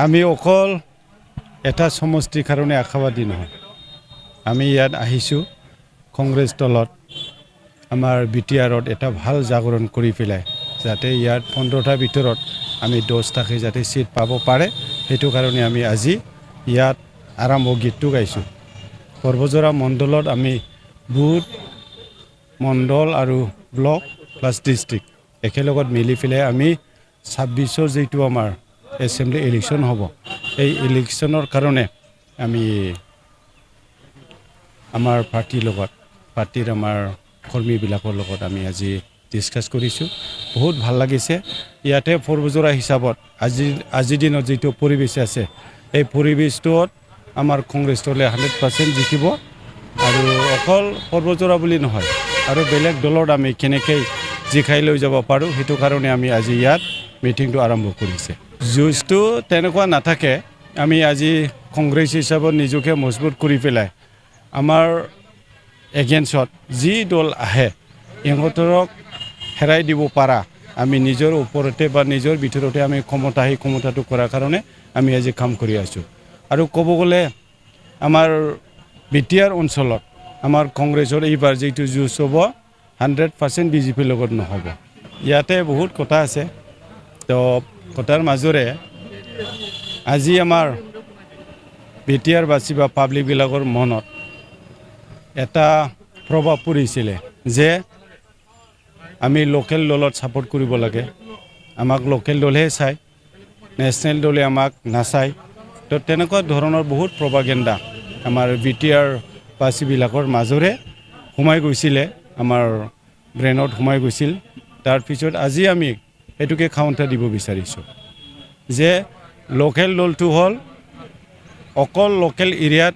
আমি অকল এটা সমষ্টিৰ কাৰণে আশাবাদী নহয়। আমি ইয়াত আহিছোঁ কংগ্ৰেছ দলত আমাৰ বিটিআৰত এটা ভাল জাগৰণ কৰি পেলাই যাতে ইয়াত 15টাৰ ভিতৰত আমি 10টাকৈ যাতে চিট পাব পাৰে সেইটো কাৰণে আমি আজি ইয়াত আৰম্ভ গীতটো গাইছোঁ। সৰ্বজোৰা মণ্ডলত আমি বুথ মণ্ডল আৰু ব্লক প্লাছ ডিষ্ট্ৰিক্ট একেলগত মিলি পেলাই আমি 26ৰ যিটো আমাৰ এছেম্বলি ইলেকশ্যন হ'ব এই ইলেকশ্যনৰ কাৰণে আমি আমাৰ পাৰ্টিৰ আমাৰ কৰ্মীবিলাকৰ লগত আমি আজি ডিছকাছ কৰিছোঁ। বহুত ভাল লাগিছে। ইয়াতে সৰ্বজোৰা হিচাপত আজিৰ দিনত যিটো পৰিৱেশ আছে এই পৰিৱেশটোত আমাৰ কংগ্ৰেছ দলে 100% জিকিব আৰু অকল সৰ্বজোৰা বুলি নহয় আৰু বেলেগ দলত আমি কেনেকৈ জিকাই লৈ যাব পাৰোঁ সেইটো কাৰণে আমি আজি ইয়াত মিটিংটো আৰম্ভ কৰিছে। যুঁজটো তেনেকুৱা নাথাকে। আমি আজি কংগ্ৰেছ হিচাপত নিজকে মজবুত কৰি পেলাই আমাৰ এগেইনষ্টত যি দল আহে ইহঁতক হেৰাই দিব পাৰা আমি নিজৰ ওপৰতে বা নিজৰ ভিতৰতে আমি ক্ষমতাটো কৰাৰ কাৰণে আমি আজি কাম কৰি আছোঁ। আৰু ক'ব গ'লে আমাৰ বিটিআৰ অঞ্চলত আমাৰ কংগ্ৰেছৰ এইবাৰ যিটো যুঁজ হ'ব 100% বিজেপিৰ লগত নহ'ব। ইয়াতে বহুত কথা আছে। তো কথাৰ মাজৰে আজি আমাৰ বিটিআৰবাসী বা পাব্লিকবিলাকৰ মনত এটা প্ৰভাৱ পৰিছিলে যে আমি লোকেল দলত ছাপোৰ্ট কৰিব লাগে। আমাক লোকেল দলহে চায়, নেশ্যনেল দলে আমাক নাচায়। তো তেনেকুৱা ধৰণৰ বহুত প্ৰপাগেণ্ডা আমাৰ বিটিআৰবাসীবিলাকৰ মাজৰে সোমাই গৈছিলে, আমাৰ ব্ৰেইনত সোমাই গৈছিল। তাৰপিছত আজি আমি এইটোকে কাউণ্টাৰ দিব বিচাৰিছোঁ যে লোকেল দলটো হ'ল অকল লোকেল এৰিয়াত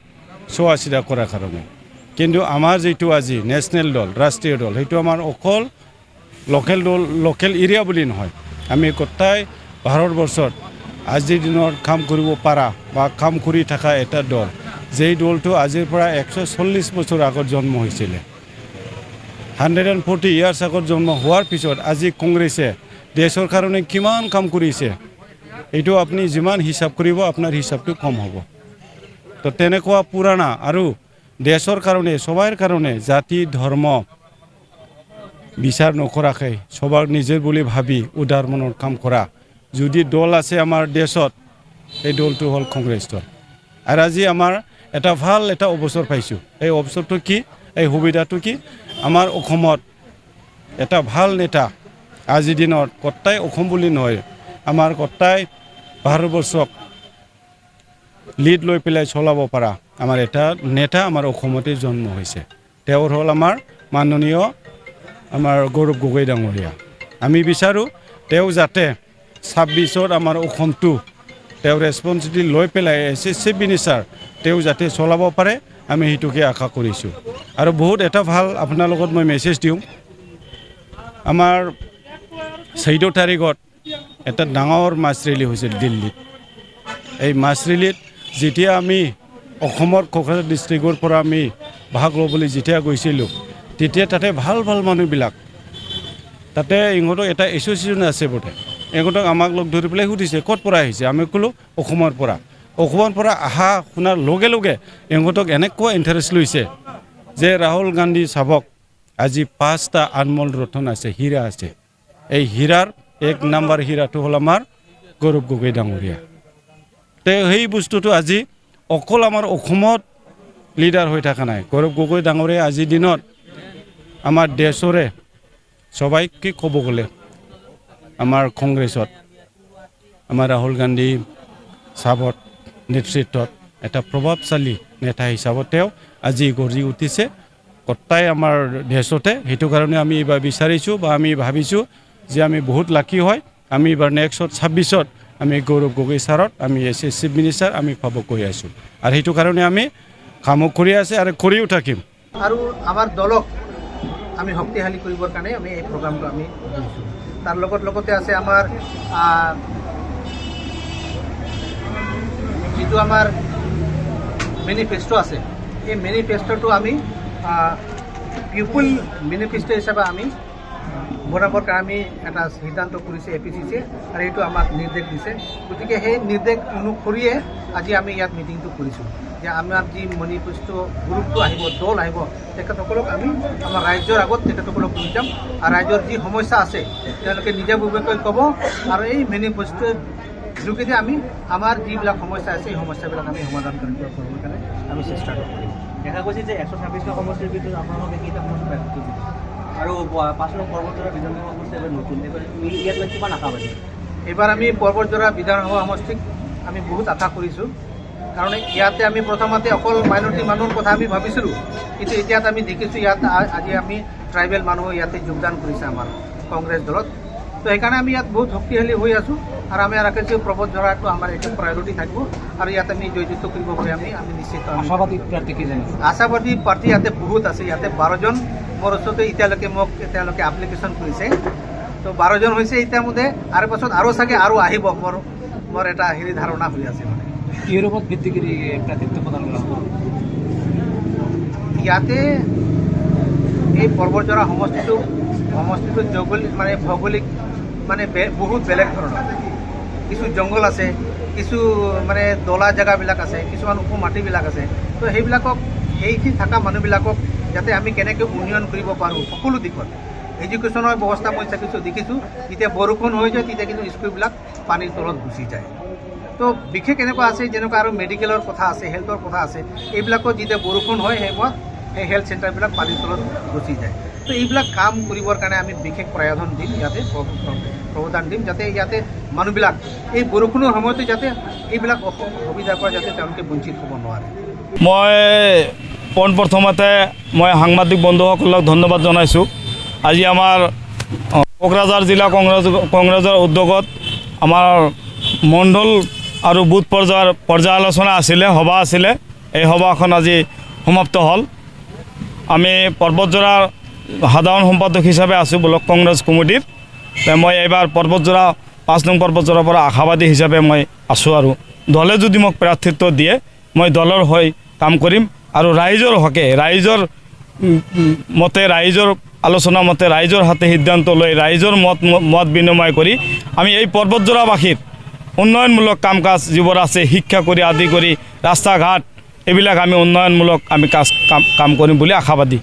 চোৱা চিতা কৰাৰ কাৰণে, কিন্তু আমাৰ যিটো আজি নেশ্যনেল দল ৰাষ্ট্ৰীয় দল সেইটো আমাৰ অকল লোকেল এৰিয়া বুলি নহয়, আমি গোটেই ভাৰতবৰ্ষত আজিৰ দিনত কাম কৰিব পাৰা বা কাম কৰি থকা এটা দল, যেই দলটো আজিৰ পৰা 140 বছৰ আগত জন্ম হৈছিলে। 140 ইয়াৰ্ছ আগত জন্ম হোৱাৰ পিছত আজি কংগ্ৰেছে দেশৰ কাৰণে কিমান কাম কৰিছে এইটো আপুনি যিমান হিচাপ কৰিব আপোনাৰ হিচাপটো কম হ'ব। তো তেনেকুৱা পুৰণা আৰু দেশৰ কাৰণে সবাৰ কাৰণে জাতি ধৰ্ম বিচাৰ নকৰাকৈ সবাক নিজে বুলি ভাবি উদাৰ মনৰ কাম কৰা যদি দল আছে আমাৰ দেশত এই দলটো হ'ল কংগ্ৰেছ দল। আৰু আজি আমাৰ এটা ভাল এটা অৱসৰ পাইছোঁ। এই অৱসৰটো কি, এই সুবিধাটো কি, আমাৰ অসমত এটা ভাল নেতা আজিৰ দিনত গোটেই অসম বুলি নহয় আমাৰ গোটেই ভাৰতবৰ্ষক লিড লৈ পেলাই চলাব পৰা আমাৰ এটা নেতা আমাৰ অসমতে জন্ম হৈছে। তেওঁৰ হ'ল আমাৰ মাননীয় আমাৰ গৌৰৱ গগৈ ডাঙৰীয়া। আমি বিচাৰোঁ তেওঁ যাতে 26ত আমাৰ অসমটো তেওঁ ৰেছপন্সিবিলিটি লৈ পেলাই চিফ মিনিষ্টাৰ তেওঁ যাতে চলাব পাৰে আমি সেইটোকে আশা কৰিছোঁ। আৰু বহুত এটা ভাল আপোনাৰ লগত মই মেছেজ দিওঁ, আমাৰ 14 তাৰিখত এটা ডাঙৰ মাছ ৰেলী হৈছিল দিল্লীত। এই মাছ ৰেলীত যেতিয়া আমি অসমৰ কোকৰাঝাৰ ডিষ্ট্ৰিক্টৰ পৰা আমি ভাগ ল'বলৈ যেতিয়া গৈছিলোঁ তেতিয়া তাতে ভাল মানুহবিলাক তাতে ইহঁতক এটা এছ'চিয়েশ্যন আছে বোধে, ইহঁতক আমাক লগ ধৰি পেলাই সুধিছে ক'ত পৰা আহিছে, আমি ক'লোঁ অসমৰ পৰা অহা শুনাৰ লগে লগে ইহঁতক এনেকুৱা ইণ্টাৰেষ্ট লৈছে যে ৰাহুল গান্ধী চাবক আজি 5টা আনমোল ৰত্ন আছে, হীৰা আছে। এই হীৰাৰ 1 নম্বৰ হীৰাটো হ'ল আমাৰ গৌৰৱ গগৈ ডাঙৰীয়া। তে সেই বস্তুটো আজি অকল আমাৰ অসমত লিডাৰ হৈ থকা নাই। গৌৰৱ গগৈ ডাঙৰীয়া আজিৰ দিনত আমাৰ দেশৰে সবাইকে ক'ব গ'লে আমাৰ কংগ্ৰেছত আমাৰ ৰাহুল গান্ধী চাহাবৰ নেতৃত্বত এটা প্ৰভাৱশালী নেতা হিচাপত তেওঁ আজি গঢ়ি উঠিছে গোটেই আমাৰ দেশতে। সেইটো কাৰণে আমি এইবাৰ বিচাৰিছোঁ বা আমি ভাবিছোঁ যে আমি বহুত লাকি হয় আমি এইবাৰ নেক্সট 26ত আমি গৌৰৱ গগৈ ছাৰক আমি চিফ মিনিষ্টাৰ আমি পাব কৈ আছোঁ। আৰু সেইটো কাৰণে আমি কামো কৰি আছে আৰু কৰিও থাকিম। আৰু আমাৰ দলক আমি শক্তিশালী কৰিবৰ কাৰণে আমি এই প্ৰগ্ৰামটো আমি দিছোঁ। তাৰ লগতে আছে আমাৰ যিটো আমাৰ মেনিফেষ্টো আছে, এই মেনিফেষ্টোটো আমি পিপুল মেনিফেষ্টো হিচাপে আমি বনাবৰ কাৰণে আমি এটা সিদ্ধান্ত কৰিছে APCCয়ে আৰু এইটো আমাক নিৰ্দেশ দিছে। গতিকে সেই নিৰ্দেশ অনুসৰিয়ে আজি আমি ইয়াত মিটিংটো কৰিছোঁ যে আমাৰ যি মণিপুষ্ট গ্ৰুপটো আহিব, দল আহিব, তেখেতসকলক আমি আমাৰ ৰাইজৰ আগত তেখেতসকলক লৈ যাম আৰু ৰাইজৰ যি সমস্যা আছে তেওঁলোকে নিজাববীয়াকৈ ক'ব আৰু এই মেনিফেষ্টোৰ যোগেদি আমি আমাৰ যিবিলাক সমস্যা আছে সেই সমস্যাবিলাক আমি সমাধান কৰিবৰ কাৰণে আমি চেষ্টা কৰিম। দেখা গৈছে যে 126টা সমষ্টিৰ ভিতৰত আপোনালোকে কেইটা সমষ্টি আৰু 5 নং পৰ্বতজোৰা বিধানসভা সমষ্টি এবাৰ নতুন, এবাৰ ইয়াত কিমান আশাবাদী? এইবাৰ আমি পৰ্বতজোৰা বিধানসভা সমষ্টিক আমি বহুত আশা কৰিছোঁ, কাৰণ ইয়াতে আমি প্ৰথমতে অকল মাইনৰিটি মানুহৰ কথা আমি ভাবিছিলোঁ, কিন্তু এতিয়াত আমি দেখিছোঁ ইয়াত আজি আমি ট্ৰাইবেল মানুহ ইয়াতে যোগদান কৰিছে আমাৰ কংগ্ৰেছ দলত। তো সেইকাৰণে আমি ইয়াত বহুত শক্তিশালী হৈ আছোঁ আৰু আমি ৰাখিছোঁ পৰ্বতজোৰাটো আমাৰ এইটো প্ৰায়ৰিটি থাকিব আৰু ইয়াত আমি জয়যুক্ত কৰিব পাৰি আমি নিশ্চিত। আশাবাদী প্ৰাৰ্থী কেইজন? আশাবাদী প্ৰাৰ্থী ইয়াতে বহুত আছে, ইয়াতে 12জন মোৰ ওচৰতে এতিয়ালৈকে তেওঁলোকে এপ্লিকেশ্যন কৰিছে। তো 12জন হৈছে এতিয়া মতে, আৰু পাছত আৰু চাগে আৰু আহিব, মোৰ এটা ধাৰণা হৈ আছে। মানে কিহৰ ওপৰত ভিত্তি কৰি প্ৰাৰ্থিত্ব প্ৰদান কৰা হ'ব? ইয়াতে এই পৰ্বতজোৰা সমষ্টিটো ভৌগোলিক বহুত বেলেগ ধৰণৰ, কিছু জংঘল আছে, কিছু দলা জেগাবিলাক আছে, কিছুমান ওখ মাটিবিলাক আছে। তো সেইবিলাকক সেইখিনি থকা মানুহবিলাকক যাতে আমি কেনেকৈ উন্নয়ন কৰিব পাৰোঁ সকলো দিশত। এডুকেশ্যনৰ ব্যৱস্থা মই দেখিছোঁ যেতিয়া বৰষুণ হৈ যায় তেতিয়া কিন্তু স্কুলবিলাক পানীৰ তলত গুচি যায়। তো বিশেষ এনেকুৱা আছে যেনেকুৱা আৰু মেডিকেলৰ কথা আছে, হেল্থৰ কথা আছে, এইবিলাকত যেতিয়া বৰষুণ হয় সেইবোৰত সেই হেল্থ চেণ্টাৰবিলাক পানীৰ তলত গুচি যায়। তো এইবিলাক কাম কৰিবৰ কাৰণে আমি বিশেষ প্ৰয়োজন দিম, ইয়াতে প্ৰৱধান দিম, যাতে ইয়াতে মানুহবিলাক এই বৰষুণৰ সময়তে যাতে এইবিলাক সুবিধাৰ পৰা যাতে তেওঁলোকে বঞ্চিত হ'ব নোৱাৰে। মই পোনপ্ৰথমতে মই সাংবাদিক বন্ধুসকলক ধন্যবাদ জনাইছোঁ। আজি আমাৰ কোকৰাঝাৰ জিলা কংগ্ৰেছৰ উদ্যোগত আমাৰ মণ্ডল আৰু বুথ পৰ্যালোচনা আছিলে, সভা আছিলে। এই সভাখন আজি সমাপ্ত হ'ল। আমি পৰ্বতজোৰাৰ সাধাৰণ সম্পাদক হিচাপে আছোঁ ব্লক কংগ্ৰেছ কমিটিৰ। মই এইবাৰ পৰ্বতজোৰা 5 নং পৰ্বতজোৰাৰ পৰা আশাবাদী হিচাপে মই আছোঁ আৰু দলে যদি মোক প্ৰাৰ্থিত্ব দিয়ে মই দলৰ হৈ কাম কৰিম আৰু ৰাইজৰ হকে, ৰাইজৰ মতে, ৰাইজৰ আলোচনা মতে, ৰাইজৰ হাতে সিদ্ধান্ত লৈ ৰাইজৰ মত বিনিময় কৰি আমি এই পৰ্বতজোৰাবাসীৰ উন্নয়নমূলক কাম কাজ যিবোৰ আছে, শিক্ষা কৰি আদি কৰি ৰাস্তা ঘাট, এইবিলাক আমি উন্নয়নমূলক আমি কাম কৰিম বুলি আশাবাদী।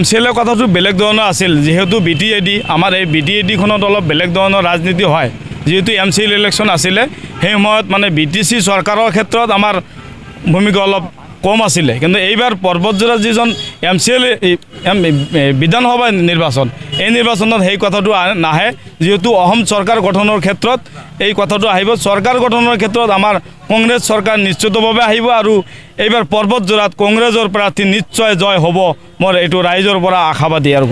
MCLA কথাটো বেলেগ ধৰণৰ আছিল, যিহেতু BTAD আমাৰ এই BTADখনত অলপ বেলেগ ধৰণৰ ৰাজনীতি হয়। যিহেতু MCLA ইলেকশ্যন আছিলে সেই সময়ত BTC চৰকাৰৰ ক্ষেত্ৰত আমাৰ ভূমিকা অলপ কম আছিলে, কিন্তু এইবাৰ পৰ্বতজোৰা যিজন MCLA বিধানসভা নিৰ্বাচন, এই নিৰ্বাচনত সেই কথাটো নাহে। যিহেতু অসম চৰকাৰ গঠনৰ ক্ষেত্ৰত এই কথাটো আহিব। চৰকাৰ গঠনৰ ক্ষেত্ৰত আমাৰ কংগ্ৰেছ চৰকাৰ নিশ্চিতভাৱে আহিব আৰু এইবাৰ পৰ্বতজোৰাত কংগ্ৰেছৰ প্ৰাৰ্থী নিশ্চয় জয় হ'ব। মোৰ এইটো ৰাইজৰ পৰা আশাবাদী আৰু